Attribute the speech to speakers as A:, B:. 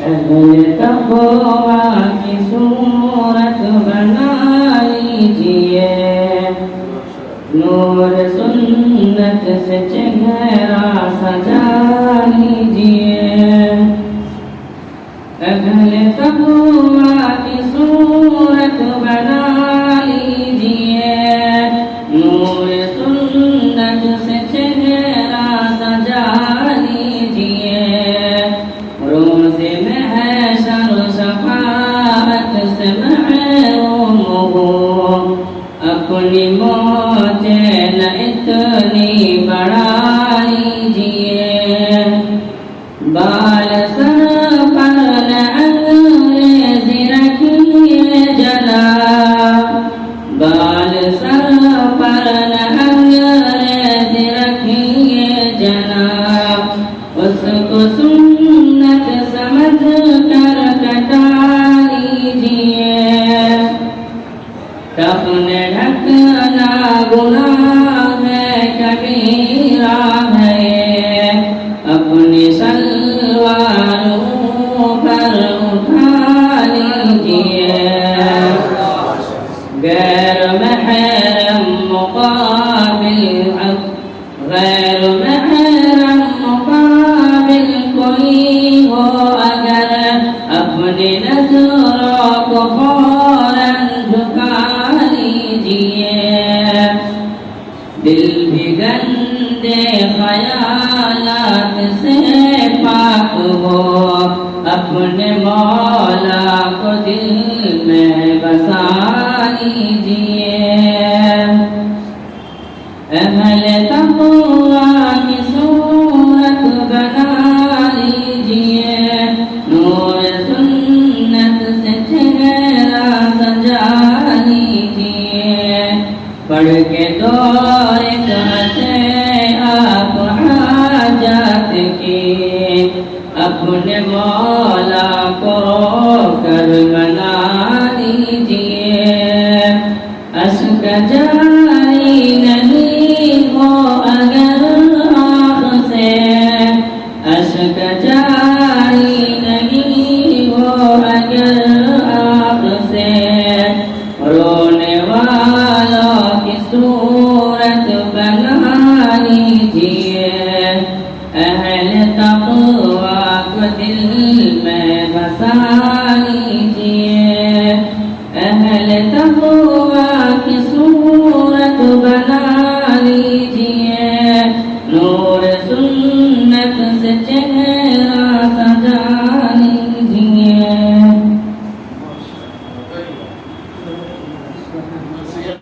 A: اہل تقویٰ کی صورت بنا لیجئے، نور سنت سے چہرہ سجا لیجئے، اہل تقویٰ کی صورت بنا لیجئے، نور سنت سے چہرہ سجا لیجئے، روز محشر شفاعت سے محروم ہو، اپنی موت نہ اتنی بڑھا لیجئے، بال سر پر نہ انگریزی رکھیے جناب، بال سر پر نہ انگریزی رکھیے جناب، اس کو سنت سمجھ کر کٹا لیجئے، کفن ڈھکنا گناہ ہے کبیرہ ہے، اپنی شلوار پر اٹھا لیجئے، غیر محرم مقابل حق، غیر محرم مقابل کوئی ہو اگر، اپنی نظروں کو فوراً جھکا لیجئے، دل بھی گندے خیالات سے پاک ہو، اپنے مولا کو دل میں بسا لیجئے، اہل تقویٰ کی صورت بنا لیجئے، نور سنت سے چہرہ سجا لیجئے، پڑھ کے دور کرتے آپ حاجات کی، اپنے مولا کو رو کر منا لیجئے، اشک جاری نہیں ہو اگر آنکھ سے، اشک جاری نہیں ہو اگر آنکھ سے، رونے والوں کی صورت بنا لیجئے، اہل تقویٰ کو دل میں بسا